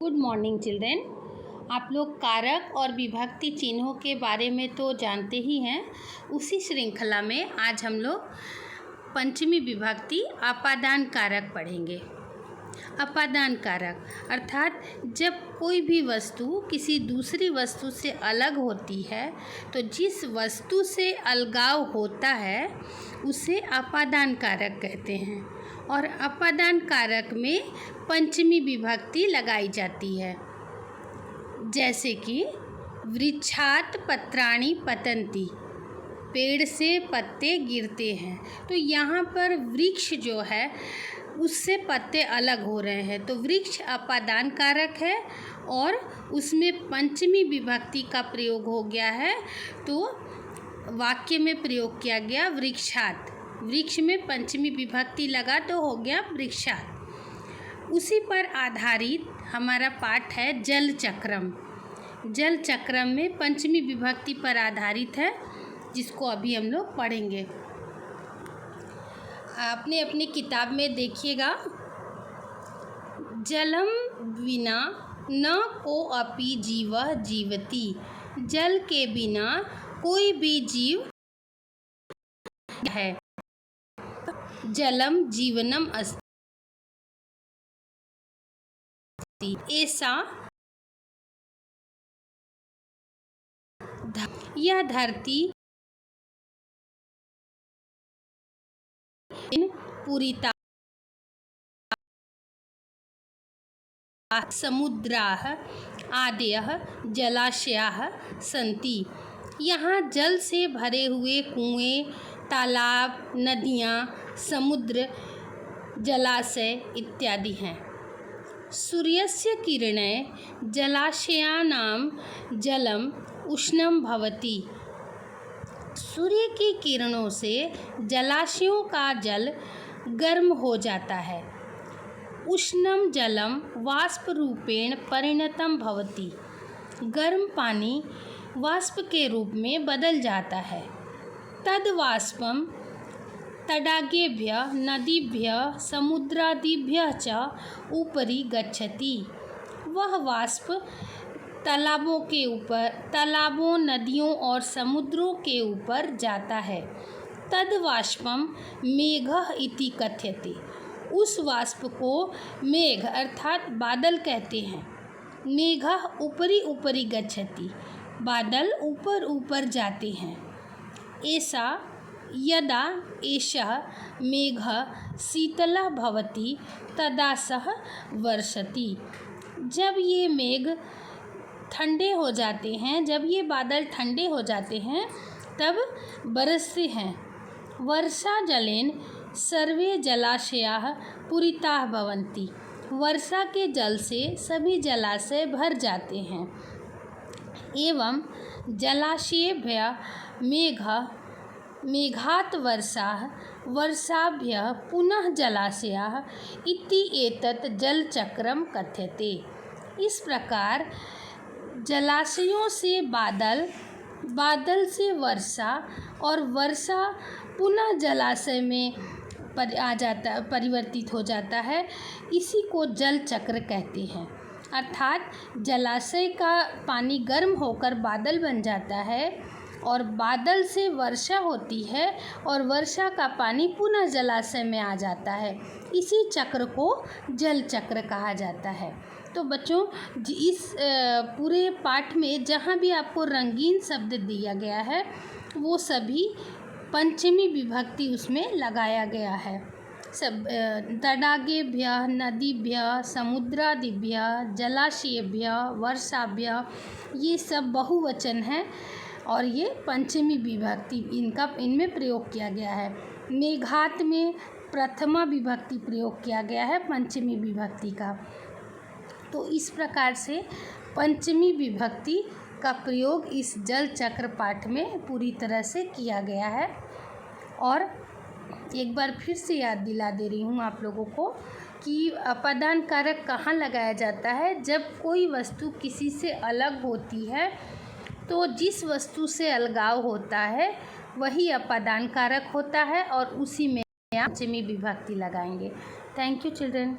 Good morning children. आप लोग कारक और विभक्ति चिन्हों के बारे में तो जानते ही हैं। उसी श्रृंखला में आज हम लोग पंचमी विभक्ति अपादान कारक पढ़ेंगे। अपादान कारक अर्थात जब कोई भी वस्तु किसी दूसरी वस्तु से अलग होती है तो जिस वस्तु से अलगाव होता है उसे अपादान कारक कहते हैं। और अपादान कारक में पंचमी विभक्ति लगाई जाती है। जैसे कि वृक्षात पत्राणि पतन्ति, पेड़ से पत्ते गिरते हैं। तो यहाँ पर वृक्ष जो है उससे पत्ते अलग हो रहे हैं, तो वृक्ष अपादान कारक है और उसमें पंचमी विभक्ति का प्रयोग हो गया है। तो वाक्य में प्रयोग किया गया वृक्षात, वृक्ष में पंचमी विभक्ति लगा तो हो गया वृक्षात। उसी पर आधारित हमारा पाठ है जल चक्रम। जल चक्रम में पंचमी विभक्ति पर आधारित है, जिसको अभी हम लोग पढ़ेंगे। आपने अपनी किताब में देखिएगा, जलम विना न को अपि जीवः जीवति, जल के बिना कोई भी जीव है। जलम जीवनम अस्ति, ऐसा यह धरती पूरिता समुद्राः आदयः जलाशयाः सन्ति। यहाँ जल से भरे हुए कुएं, तालाब, नदियाँ, समुद्र, जलाशय इत्यादि हैं। सूर्यस्य किरणैः जलाशयानां जलम उष्णं भवति, सूर्य की किरणों से जलाशयों का जल गर्म हो जाता है। उष्णं जलम वाष्प रूपेण परिणतं भवति, गर्म पानी वाष्प के रूप में बदल जाता है। तद वाष्पम तडागेभ्यः नदीभ्यः समुद्रादिभ्यः च ऊपरी गच्छति, वह वाष्प तालाबों के ऊपर, तालाबों, नदियों और समुद्रों के ऊपर जाता है। तद वाष्पम मेघः इति कथ्यते, उस वाष्प को मेघ अर्थात बादल कहते हैं। मेघः ऊपरी ऊपरी गच्छति, बादल ऊपर ऊपर जाते हैं। ऐसा यदा एषः मेघः शीतलः भवति तदा सः वर्षति, जब ये मेघ ठंडे हो जाते हैं, जब ये बादल ठंडे हो जाते हैं तब बरसते हैं। वर्षा जलेन सर्वे जलाशयाः पूरिताः भवन्ति, वर्षा के जल से सभी जलाशय भर जाते हैं। एवं जलाशयेभ्यः मेघात् वर्षाः, वर्षाभ्यः पुनः जलाशयाः इति एतत् जलचक्रम कथ्यते। इस प्रकार जलाशयों से बादल, बादल से वर्षा और वर्षा पुनः जलाशय में परिवर्तित हो जाता है। इसी को जल चक्र कहते हैं। अर्थात जलाशय का पानी गर्म होकर बादल बन जाता है और बादल से वर्षा होती है और वर्षा का पानी पुनः जलाशय में आ जाता है। इसी चक्र को जल चक्र कहा जाता है। तो बच्चों, इस पूरे पाठ में जहाँ भी आपको रंगीन शब्द दिया गया है वो सभी पंचमी विभक्ति उसमें लगाया गया है। सब तडागेभ्यः नदीभ्यः समुद्रादिभ्यः जलाशयेभ्यः वर्षाभ्यः, ये सब बहुवचन है और ये पंचमी विभक्ति इनमें प्रयोग किया गया है। मेघात में प्रथमा विभक्ति प्रयोग किया गया है पंचमी विभक्ति का। तो इस प्रकार से पंचमी विभक्ति का प्रयोग इस जल चक्र पाठ में पूरी तरह से किया गया है। और एक बार फिर से याद दिला दे रही हूँ आप लोगों को कि अपादान कारक कहाँ लगाया जाता है। जब कोई वस्तु किसी से अलग होती है तो जिस वस्तु से अलगाव होता है वही अपादान कारक होता है और उसी में पंचमी विभक्ति लगाएंगे। Thank you children.